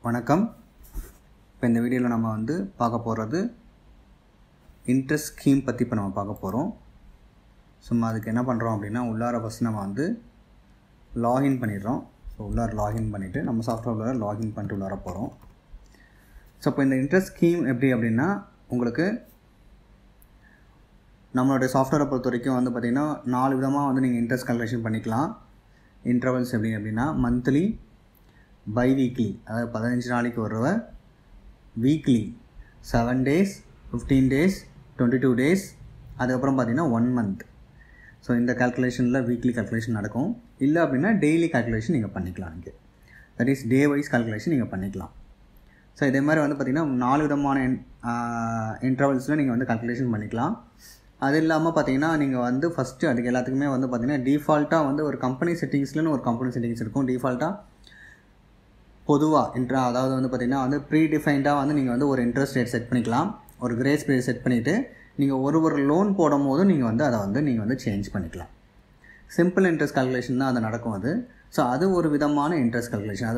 வணக்கம். இப்போ இந்த வீடியோவில் நம்ம பார்க்க போகிறது இன்ட்ரெஸ்ட் ஸ்கீம் பற்றி இப்போ நம்ம பார்க்க போகிறோம். சும்மா அதுக்கு என்ன பண்ணுறோம் அப்படின்னா, உள்ளார ஃபஸ்ட் நம்ம லாகின் பண்ணிடுறோம். ஸோ உள்ளார லாகின் பண்ணிவிட்டு நம்ம சாஃப்ட்வேர் உள்ளார லாகின் பண்ணிட்டு உள்ளார போகிறோம். ஸோ இப்போ இந்த இன்ட்ரெஸ்ட் ஸ்கீம் எப்படி அப்படின்னா, உங்களுக்கு நம்மளுடைய சாஃப்ட்வேரை பொறுத்த வரைக்கும் பார்த்திங்கன்னா 4 விதமாக நீங்கள் இன்ட்ரெஸ்ட் கால்குலேஷன் பண்ணிக்கலாம். இன்டர்வல்ஸ் எப்படி அப்படின்னா, மந்த்லி, பை வீக்லி, அதாவது 15 நாளைக்கு வருவ, வீக்லி 7 days, 15 days, 22 days, அதுக்கப்புறம் பார்த்திங்கன்னா 1 month. ஸோ இந்த கால்குலேஷனில் வீக்லி கால்குலேஷன் நடக்கும். இல்லை அப்படின்னா டெய்லி கால்குலேஷன் நீங்கள் பண்ணிக்கலாம். நீங்கள் that is day wise calculation நீங்கள் பண்ணிக்கலாம். ஸோ இதே மாதிரி பார்த்திங்கன்னா 4 விதமான இன்டர்வல்ஸில் நீங்கள் கால்குலேஷன் பண்ணிக்கலாம். அது இல்லாமல் பார்த்தீங்கன்னா நீங்கள் ஃபஸ்ட்டு அதுக்கு எல்லாத்துக்குமே பார்த்திங்கன்னா டிஃபால்ட்டாக ஒரு கம்பெனி செட்டிங்ஸ்லன்னு ஒரு கம்பெனி செட்டிங்ஸ் இருக்கும். டிஃபால்ட்டாக பொதுவாக அதாவது பார்த்திங்கன்னா ப்ரீ டிஃபைன்டாக நீங்கள் ஒரு இன்ட்ரெஸ்ட் ரேட் செட் பண்ணிக்கலாம். ஒரு கிரேஸ் பீரியட் செட் பண்ணிவிட்டு நீங்கள் ஒரு லோன் போடும் போதும் நீங்கள் அதை நீங்கள் சேஞ்ச் பண்ணிக்கலாம். சிம்பிள் இன்ட்ரெஸ்ட் கால்குலேஷன் தான் அது நடக்கும். ஸோ அது ஒரு விதமான இன்ட்ரெஸ்ட் கால்குலேஷன்.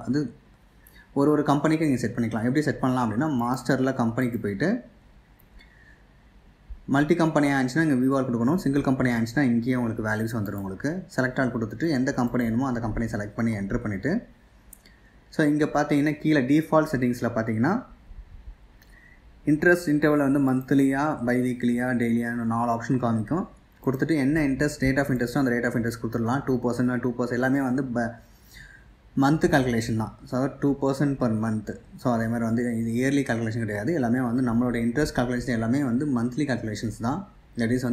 அது ஒரு கம்பெனிக்கு நீங்கள் செட் பண்ணிக்கலாம். எப்படி செட் பண்ணலாம் அப்படின்னா, மாஸ்டரில் கம்பெனிக்கு போய்ட்டு மல்டி கம்பெனியாக இருந்துச்சுன்னா இங்கே வியூவால் கொடுக்கணும். சிங்கிள் கம்பெனியாக இருந்துச்சுன்னா இங்கேயே உங்களுக்கு வேல்யூஸ் வந்துடும். உங்களுக்கு செலக்ட் ஆல் கொடுத்துட்டு எந்த கம்பெனி வேணுமோ அந்த கம்பெனியை செலக்ட் பண்ணி என்ட்ரு பண்ணிவிட்டு, ஸோ இங்கே பார்த்தீங்கன்னா கீழே டிஃபால்ட் செட்டிங்ஸில் பார்த்தீங்கன்னா இன்ட்ரெஸ்ட் இன்டர்வல் மந்த்லியாக, பை வீக்லியாக, டெய்லியாக 4 ஆப்ஷன் காமிக்கும். கொடுத்துட்டு என்ன இன்ட்ரெஸ்ட், ரேட் ஆஃப் இன்ட்ரெஸ்ட்டோ அந்த ரேட் ஆஃப் இன்ட்ரெஸ்ட் கொடுத்துடலாம். 2%, 2% எல்லாமே மந்த்து கால்குலேஷன் தான். So 2% per month. ஸோ அதே மாதிரி இது இயர்லி கால்குலேஷன் கிடையாது. எல்லாமே நம்மளோட இன்ட்ரெஸ்ட் கால்குலேஷன் எல்லாமே மந்த்லி கால்குலேஷன்ஸ் தான். தட் இஸ்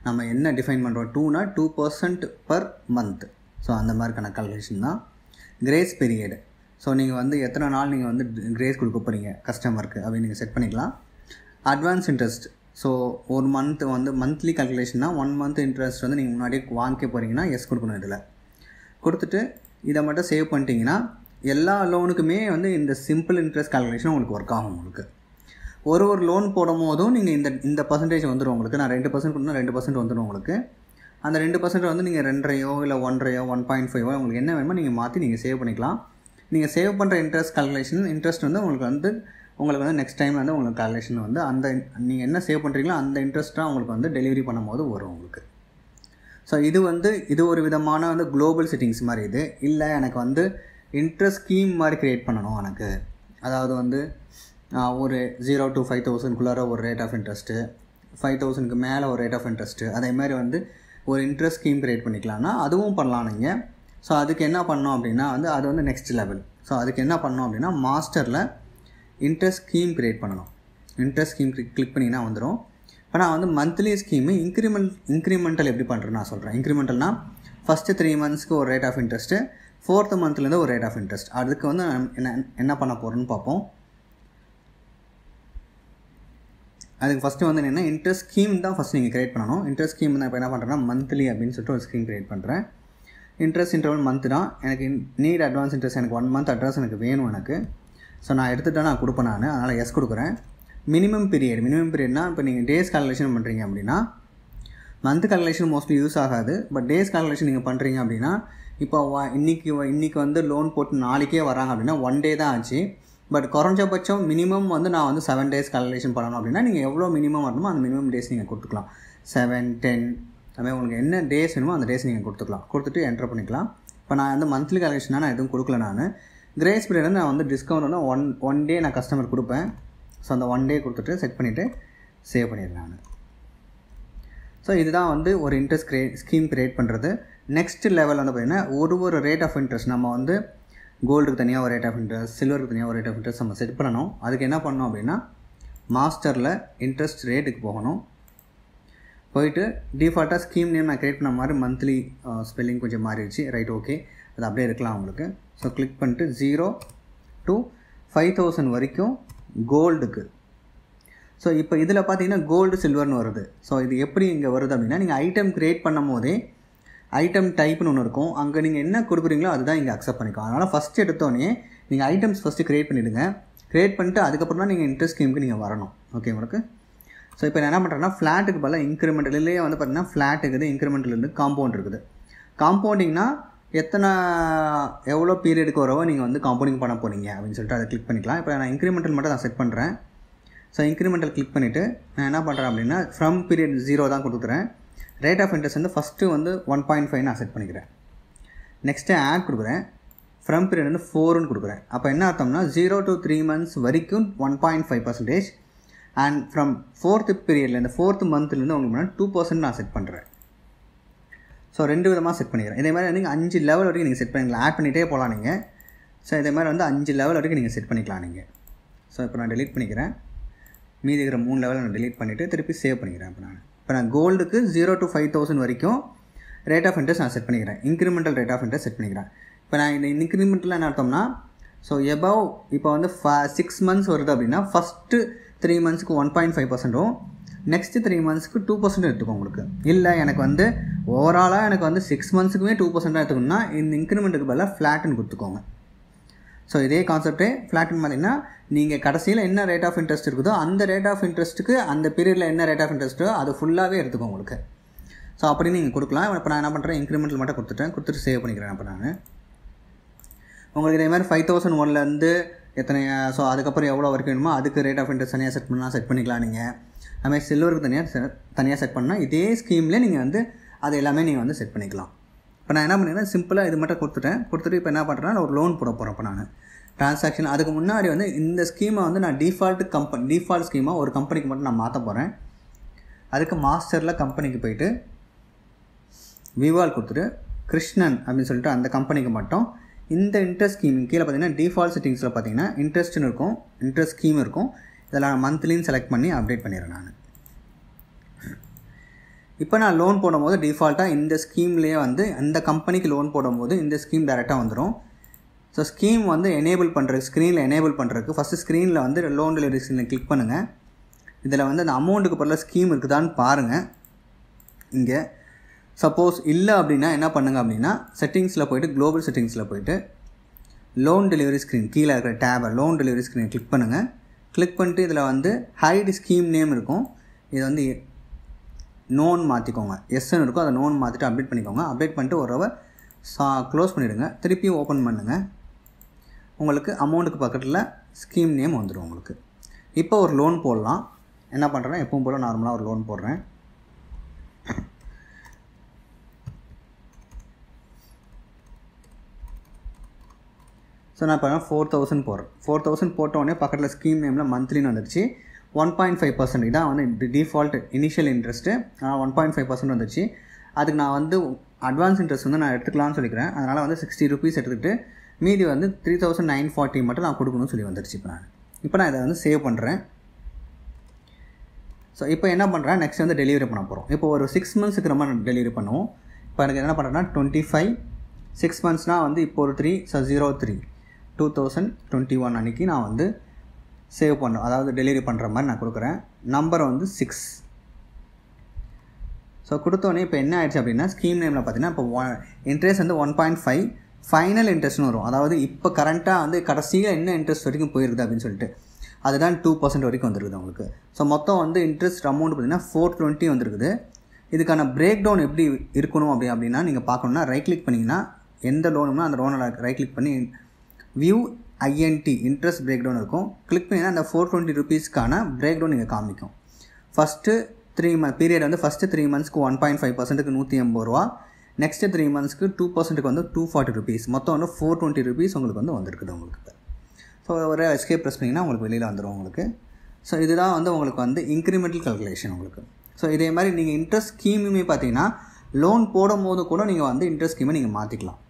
நம்ம என்ன டிஃபைன் பண்ணுறோம், 2னா 2% per month. ஸோ அந்த மாதிரிக்கான கால்குலேஷன் தான். கிரேஸ் பீரியடு, ஸோ நீங்கள் எத்தனை நாள் நீங்கள் கிரேஸ் கொடுக்க போகிறீங்க கஸ்டமருக்கு அப்படின்னு நீங்கள் செட் பண்ணிக்கலாம். அட்வான்ஸ் இன்ட்ரெஸ்ட், ஸோ ஒரு மந்த் மந்த்லி கால்குலேஷன்னா 1 month இன்ட்ரெஸ்ட் நீங்கள் முன்னாடியே வாங்கிக்க போகிறீங்கன்னா எஸ் கொடுக்கணும். இதில் கொடுத்துட்டு இதை மட்டும் சேவ் பண்ணிட்டீங்கன்னா எல்லா லோனுக்குமே இந்த சிம்பிள் இன்ட்ரெஸ்ட் கால்குலேஷன் உங்களுக்கு ஒர்க் ஆகும். உங்களுக்கு ஒரு லோன் போடும் போதும் நீங்கள் இந்த பர்சன்டேஜ் வந்துடும் உங்களுக்கு. நான் 2% கொடுத்தா 2% வந்துடும் உங்களுக்கு. அந்த 2% நீங்கள் 2.5 இல்லை 1.5 1.5 உங்களுக்கு என்ன வேணுமோ நீங்கள் மாற்றி நீங்கள் சேவ் பண்ணிக்கலாம். நீங்கள் சேவ் பண்ணுற இன்ட்ரெஸ்ட் கால்குலேஷன் இன்ட்ரெஸ்ட் உங்களுக்கு நெக்ஸ்ட் டைம் உங்களுக்கு கால்குலேஷன் அந்த நீங்கள் என்ன சேவ் பண்ணுறீங்களோ அந்த இன்ட்ரெஸ்ட்டாக உங்களுக்கு டெலிவரி பண்ணும்போது வரும் உங்களுக்கு. ஸோ இது ஒரு விதமான குளோபல் செட்டிங்ஸ் மாதிரி. இது இல்லை எனக்கு இன்ட்ரெஸ்ட் ஸ்கீம் மாதிரி க்ரியேட் பண்ணணும் எனக்கு. அதாவது ஒரு 0 to 5,000 ஒரு ரேட் ஆஃப் இன்ட்ரெஸ்ட்டு, 5,000க்கு மேலே ஒரு ரேட் ஆஃப் இன்ட்ரெஸ்ட்டு, அதே மாதிரி ஒரு இன்ட்ரெஸ்ட் ஸ்கீம் க்ரியேட் பண்ணிக்கலாம்னா அதுவும் பண்ணலாம் நீங்கள். ஸோ அதுக்கு என்ன பண்ணோம் அப்படின்னா அது நெக்ஸ்ட் லெவல். ஸோ அதுக்கு என்ன பண்ணோம் அப்படின்னா, மாஸ்டரில் இன்ட்ரெஸ்ட் ஸ்கீம் க்ரியேட் பண்ணணும். இன்ட்ரெஸ்ட் ஸ்கீம் கிளிக் பண்ணிங்கன்னா வந்துடும். இப்போ நான் மந்த்லி ஸ்கீமு இன்க்ரிமெண்டல் எப்படி பண்ணுறேன்னு நான் சொல்கிறேன். இன்க்ரிமெண்டல்னால் ஃபஸ்ட்டு 3 monthsக்கு ஒரு ரேட் ஆஃப் இன்ட்ரெஸ்ட்டு, 4th monthலேருந்து ஒரு ரேட் ஆஃப் இன்ட்ரெஸ்ட். அதுக்கு என்ன பண்ண போகிறோன்னு பார்ப்போம். அதுக்கு ஃபஸ்ட்டு என்னென்னா இன்ட்ரெஸ்ட் ஸ்கீம் தான் ஃபஸ்ட் நீங்கள் க்ரியேட் பண்ணணும். இன்ட்ரெஸ்ட் ஸ்கீம் தான் இப்போ என்ன பண்ணுறேன்னா மந்த்லி அப்படின்னு சொல்லிட்டு ஒரு ஸ்கீம் க்ரியேட் பண்ணுறேன். இன்ட்ரெஸ்ட் இன்டர்வல் மந்த் தான். எனக்கு நீட் அட்வான்ஸ் இன்ட்ரெஸ்ட், எனக்கு 1 month அட்வான்ஸ் எனக்கு வேணும் எனக்கு. ஸோ நான் எடுத்துகிட்டேன், நான் கொடுப்பேன். அதனால் எஸ் கொடுக்குறேன். மினிமம் பீரியட்னா இப்போ நீங்கள் டேஸ் கால்குலேஷன் பண்ணுறீங்க அப்படின்னா, மந்த் கால்குலேஷன் மோஸ்ட்லி யூஸ் ஆகாது. பட் டேஸ் கால்குலேஷன் நீங்கள் பண்ணுறீங்க அப்படின்னா, இப்போ இன்றைக்கி லோன் போட்டு நாளைக்கே வராங்க அப்படின்னா 1 day தான் ஆச்சு. பட் குறைஞ்சபட்சம் மினிமம் நான் 7 days கால்குலேஷன் பண்ணணும் அப்படின்னா நீங்கள் எவ்வளோ மினிமம் வரணுமோ அந்த மினிமம் டேஸ் நீங்கள் கொடுத்துக்கலாம். 7, 10 அதுமாதிரி உங்களுக்கு என்ன டேஸ் வேணுமோ அந்த டேஸ் நீங்கள் கொடுத்துட்டு என்ட்ரு பண்ணிக்கலாம். இப்போ நான் மந்த்லி கால்குலேஷனாக நான் எதுவும் கொடுக்கல. நான் கிரேஸ் பீரியட் நான் டிஸ்கவுண்ட் ஒன் டே நான் கஸ்டமர் கொடுப்பேன். ஸோ அந்த 1 day கொடுத்துட்டு செட் பண்ணிவிட்டு சேவ் பண்ணிடுறேன் நான். ஸோ இதுதான் ஒரு இன்ட்ரெஸ்ட் ஸ்கீம் க்ரியேட் பண்ணுறது. நெக்ஸ்ட் லெவல் பார்த்திங்கன்னா ஒரு ரேட் ஆஃப் இன்ட்ரெஸ்ட் நம்ம கோல்டுக்கு தனியாக ஒரு ரேட் ஆஃப் இன்ட்ரெஸ்ட், சில்வருக்கு தனியாக ஒரு ரேட் ஆஃப் இன்ட்ரெஸ்ட் நம்ம செட் பண்ணணும். அதுக்கு என்ன பண்ணணும் அப்படின்னா, மாஸ்டரில் இன்ட்ரெஸ்ட் ரேட்டுக்கு போகணும். போயிட்டு டிஃபால்ட்டாக ஸ்கீம் நேம் நான் க்ரியேட் பண்ண மாதிரி மந்த்லி ஸ்பெல்லிங் கொஞ்சம் மாறிடுச்சு. ரைட், ஓகே, அது அப்படியே இருக்கலாம் உங்களுக்கு. ஸோ கிளிக் பண்ணிட்டு 0 to 5,000 வரைக்கும் கோல்டுக்கு. ஸோ இப்போ இதில் பார்த்தீங்கன்னா கோல்டு சில்வர்னு வருது. ஸோ இது எப்படி இங்கே வருது அப்படின்னா, நீங்கள் ஐட்டம் க்ரியேட் பண்ணும் போதே ஐட்டம் டைப்னு ஒன்று இருக்கும். அங்கே நீங்கள் என்ன கொடுக்குறீங்களோ அதுதான் இங்கே அக்செப்ட் பண்ணிக்கும். அதனால் ஃபஸ்ட்டு எடுத்தோடனே நீங்கள் ஐட்டம்ஸ் ஃபஸ்ட்டு க்ரியேட் பண்ணிவிடுங்க. க்ரியேட் பண்ணிட்டு அதுக்கப்புறம் தான் நீங்கள் இன்ட்ரெஸ்ட் ஸ்கீமுக்கு நீங்கள் வரணும். ஓகே உங்களுக்கு. ஸோ இப்போ நான் என்ன பண்ணுறேன்னா, ஃப்ளாட்டுக்கு பதிலாக இன்க்ரிமெண்டல்லே பார்த்தீங்கன்னா ஃப்ளாட் இருக்குது, இன்க்ரிமெண்டல் இருக்குது, காம்பவுண்ட் இருக்குது. காம்பவுண்டிங்னா எவ்வளோ பீரியடுக்கு வரவோ நீங்கள் வந்து காம்பவுண்டிங் பண்ண போகிறீங்க அப்படின்னு சொல்லிட்டு அதை கிளிக் பண்ணிக்கலாம். இப்போ நான் இன்க்ரிமெண்டல் மட்டும் நான் செட் பண்ணுறேன். ஸோ இன்க்ரிமெண்டல் கிளிக் பண்ணிவிட்டு நான் என்ன பண்ணுறேன் அப்படின்னா ஃப்ரம் பீரியட் 0 தான் கொடுக்குறேன். ரேட் ஆஃப் இன்ட்ரெஸ்ட் வந்து ஃபஸ்ட்டு வந்து 1.5 நான் செட் பண்ணிக்கிறேன். நெக்ஸ்ட்டு ஆட் கொடுக்குறேன். ஃப்ரம் பீரியட் வந்து 4ன்னு கொடுக்குறேன். அப்போ என்ன அர்த்தம்னா 0 to 3 months வரைக்கும் 1.5% அண்ட் ஃப்ரம் 4th பீரியடில் இந்த 4th மந்த்லேருந்து உங்களுக்கு 2% நான் செட் பண்ணுறேன். ஸோ 2 விதமாக செட் பண்ணிக்கிறேன். இதே மாதிரி நீங்கள் 5 லெவல் வரைக்கும் நீங்கள் செட் பண்ணிக்கலாம். ஆட் பண்ணிகிட்டே போகலாம் நீங்கள். ஸோ இதே மாதிரி வந்து 5 லெவல் வரைக்கும் நீங்கள் செட் பண்ணிக்கலாம் நீங்கள். ஸோ இப்போ நான் டெலீட் பண்ணிக்கிறேன். மீதி இருக்கிற 3 லெவலை நான் டெலீட் பண்ணிவிட்டு திருப்பி சேவ் பண்ணிக்கிறேன். இப்போ நான் கோல்டுக்கு 0 to 5,000 வரைக்கும் ரேட் ஆஃப் இன்ட்ரெஸ்ட் நான் செட் பண்ணிக்கிறேன். Incremental rate of interest set பண்ணிக்கிறேன். இப்போ நான் இந்த இன்க்ரிமெண்டலில் என்ன அர்த்தம்னா ஸோ எபவ் இப்போ வந்து 6 months வருது அப்படின்னா ஃபஸ்ட்டு 3 monthsக்கு 1.5%ம் நெக்ஸ்ட்டு 3 monthsக்கு 2% எடுத்துக்கோங்க. உங்களுக்கு இல்லை எனக்கு வந்து ஓவராலாக எனக்கு வந்து 6 monthsக்குமே 2% எடுத்துக்கணும்னா இந்த இன்க்ரிமெண்ட்டுக்கு பதிலாக ஃப்ளாட்டுன்னு கொடுத்துக்கோங்க. ஸோ இதே கான்செப்டே ஃப்ளாட்டுன்னு பார்த்தீங்கன்னா நீங்கள் கடைசியில் என்ன ரேட் ஆஃப் இன்ட்ரெஸ்ட் இருக்குதோ அந்த ரேட் ஆஃப் இன்ட்ரெஸ்ட்டுக்கு அந்த பீரியடில் என்ன ரேட் ஆஃப் இன்ட்ரெஸ்ட்டோ அது ஃபுல்லாகவே எடுத்துக்கோங்க உங்களுக்கு. ஸோ அப்படி நீங்கள் கொடுக்கலாம். இப்போ நான் என்ன பண்ணுறேன் இன்க்ரிமெண்டல் மட்டும் கொடுத்துட்டு சேவ் பண்ணிக்கிறேன். இப்போ நான் உங்களுக்கு இதே மாதிரி 5,001லேருந்து எத்தனை ஸோ அதுக்கப்புறம் எவ்வளோ வரைக்கும் வேணுமோ அதுக்கு ரேட் ஆஃப் இன்ட்ரெஸ்ட் தனியாக செட் பண்ணிக்கலாம் நீங்கள். அதுமாதிரி சில்வருக்கு தனியாக செட் பண்ணால் இதே ஸ்கீம்லேயே நீங்கள் வந்து அது எல்லாமே நீங்கள் வந்து செட் பண்ணிக்கலாம். இப்போ நான் என்ன பண்ணிக்கிறேன் சிம்பிளாக இது மட்டும் கொடுத்துட்டு இப்போ என்ன பண்ணுறேன்னா நான் ஒரு லோன் போட போகிறேன். இப்போ நான் ட்ரான்சாக்ஷன் அதுக்கு முன்னாடி வந்து இந்த ஸ்கீமை வந்து நான் டிஃபால்ட் ஸ்கீமாக ஒரு கம்பெனிக்கு மட்டும் நான் மாற்ற போகிறேன். அதுக்கு மாஸ்டரில் கம்பெனிக்கு போயிட்டு விவால் கொடுத்துட்டு கிருஷ்ணன் அப்படின்னு சொல்லிட்டு அந்த கம்பெனிக்கு மட்டும் இந்த இன்ட்ரெஸ்ட் ஸ்கீம் கீழே பார்த்தீங்கன்னா டிஃபால்ட் செட்டிங்ஸில் பார்த்தீங்கன்னா இன்ட்ரெஸ்ட்னு இருக்கும், இன்ட்ரெஸ்ட் ஸ்கீம் இருக்கும். இதில் நான் மந்த்லின்னு செலக்ட் பண்ணி அப்டேட் பண்ணிடுறேன் நான். இப்போ நான் லோன் போடும்போது டிஃபால்ட்டாக இந்த ஸ்கீம்லேயே வந்து அந்த கம்பெனிக்கு லோன் போடும்போது இந்த ஸ்கீம் டேரெக்டாக வந்துடும். ஸோ ஸ்கீம் வந்து ஸ்க்ரீனில் எனேபிள் பண்ணுறதுக்கு ஃபஸ்ட்டு ஸ்க்ரீனில் வந்து லோன் டெலிவரி ஸ்க்ரீனில் கிளிக் பண்ணுங்கள். இதில் வந்து அந்த அமௌண்ட்டுக்கு பதிலாக ஸ்கீம் இருக்குதான்னு பாருங்கள். இங்கே சப்போஸ் இல்லை அப்படின்னா என்ன பண்ணுங்கள் அப்படின்னா செட்டிங்ஸில் போய்ட்டு குளோபல் செட்டிங்ஸில் போய்ட்டு லோன் டெலிவரி ஸ்க்ரீன் கீழே இருக்கிற டேபை லோன் டெலிவரி ஸ்க்ரீனை கிளிக் பண்ணுங்கள். கிளிக் பண்ணிட்டு இதில் வந்து ஹைட் ஸ்கீம் நேம் இருக்கும். இது வந்து நோன் மாற்றிக்கோங்க. எஸ்ன்னு இருக்கும், அதை நோன் மாற்றிட்டு அப்டேட் பண்ணிக்கோங்க. அப்டேட் பண்ணிட்டு ஒரு க்ளோஸ் பண்ணிவிடுங்க. திருப்பியும் ஓப்பன் பண்ணுங்கள். உங்களுக்கு அமௌண்ட்டுக்கு பக்கத்தில் ஸ்கீம் நேம் வந்துடும் உங்களுக்கு. இப்போ ஒரு லோன் போடலாம். என்ன பண்ணுறேன்னா எப்பவும் போல் நார்மலாக ஒரு லோன் போடுறேன். ஸோ நான் இப்போ 4,000 போடுறேன். 4,000 போட்டோடனே பக்கத்தில் ஸ்கீம் நேமில் மந்த்லின்னு வந்துடுச்சு. 1.5% இதான் வந்து டிஃபால்ட் இனிஷியல் இன்ட்ரெஸ்ட்டு. ஆனால் 1.5% வந்துடுச்சு. அதுக்கு நான் வந்து அட்வான்ஸ் இன்ட்ரெஸ்ட் வந்து நான் எடுத்துக்கலாம்னு சொல்லிக்கிறேன். அதனால் வந்து 60 rupees எடுத்துக்கிட்டு மீதி வந்து 3,940 மட்டும் நான் கொடுக்கணும்னு சொல்லி வந்துடுச்சு. இப்போ நான் இதை வந்து சேவ் பண்ணுறேன். ஸோ இப்போ என்ன பண்ணுறேன் நெக்ஸ்ட் வந்து டெலிவரி பண்ண போகிறோம். இப்போ ஒரு 6 monthsக்கு நம்ம டெலிவரி பண்ணுவோம். இப்போ எனக்கு என்ன பண்ணுறேன்னா 25 6 monthsனால் வந்து இப்போ ஒரு 3/03/2021 அன்றைக்கி நான் வந்து சேவ் பண்ணுறேன். அதாவது டெலிவரி பண்ணுற மாதிரி நான் கொடுக்குறேன். நம்பர் வந்து 6. ஸோ கொடுத்தோடனே இப்போ என்ன ஆயிடுச்சு அப்படின்னா ஸ்கீம் நேமில் பார்த்தீங்கன்னா இப்போ இன்ட்ரெஸ்ட் வந்து 1.5 ஃபைனல் இன்ட்ரெஸ்ட்னு வரும். அதாவது இப்போ கரண்ட்டாக வந்து கடைசியில் என்ன இன்ட்ரெஸ்ட் வரைக்கும் போயிருக்குது அப்படின்னு சொல்லிட்டு அதுதான் 2% வரைக்கும் வந்துருக்குது உங்களுக்கு. ஸோ மொத்தம் வந்து இன்ட்ரெஸ்ட் அமௌண்ட் பார்த்திங்கன்னா 420 வந்துருக்குது. இதுக்கான பிரேக் டவுன் எப்படி இருக்கணும் அப்படின்னா நீங்கள் பார்க்கணுன்னா ரைட் கிளிக் பண்ணிங்கன்னா எந்த லோனும்னா அந்த லோனை ரைட் கிளிக் பண்ணி view INT interest break down இருக்கும். கிளிக் பண்ணிங்கன்னா அந்த 420 rupeesக்கான பிரேக் டவுன் நீங்கள் காமிக்கும். ஃபஸ்ட்டு 3 month பீரியட் வந்து ஃபஸ்ட்டு 3 monthsக்கு 1.5%க்கு 180 ரூபா. நெக்ஸ்ட்டு 3 monthsக்கு 2%க்கு வந்து 240 rupees. மொத்தம் வந்து 420 rupees உங்களுக்கு வந்து வந்துருக்குது உங்களுக்கு. ஸோ ஒரு எஸ்கேப் ப்ரெஸ் பண்ணிங்கன்னா உங்களுக்கு வெளியில் வந்துடும் உங்களுக்கு. ஸோ இதுதான் வந்து உங்களுக்கு வந்து இன்க்ரிமெண்டல் கால்குலேஷன் உங்களுக்கு. ஸோ இதே மாதிரி நீங்கள் இன்ட்ரெஸ்ட் ஸ்கீமுமே பார்த்தீங்கன்னா லோன் போடும்போது கூட நீங்கள் வந்து இன்ட்ரெஸ்ட் ஸ்கீமை நீங்கள் மாற்றிக்கலாம்.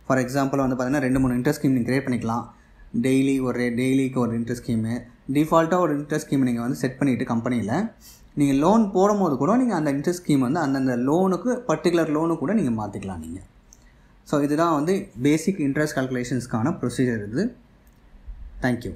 ஃபார் எக்ஸாம்பிள் வந்து பார்த்தீங்கன்னா 2-3 இன்ட்ரெஸ்ட் ஸ்கீம் நீங்கள் க்ரியேட் பண்ணிக்கலாம். டெய்லிக்கு ஒரு இன்ட்ரெஸ்ட் ஸ்கீமு டிஃபால்ட்டாக ஒரு இன்ட்ரெஸ்ட் ஸ்கீம் நீங்கள் வந்து செட் பண்ணிவிட்டு கம்பெனியில் நீங்கள் லோன் போடும்போது கூட நீங்கள் அந்த இன்ட்ரெஸ்ட் ஸ்கீம் வந்து அந்தந்த லோனுக்கு பர்டிகுலர் லோனு கூட நீங்கள் மாற்றிக்கலாம் நீங்கள். ஸோ இதுதான் வந்து பேசிக் இன்ட்ரெஸ்ட் கால்குலேஷன்ஸ்க்கான ப்ரொசீஜர் இது. தேங்க்யூ.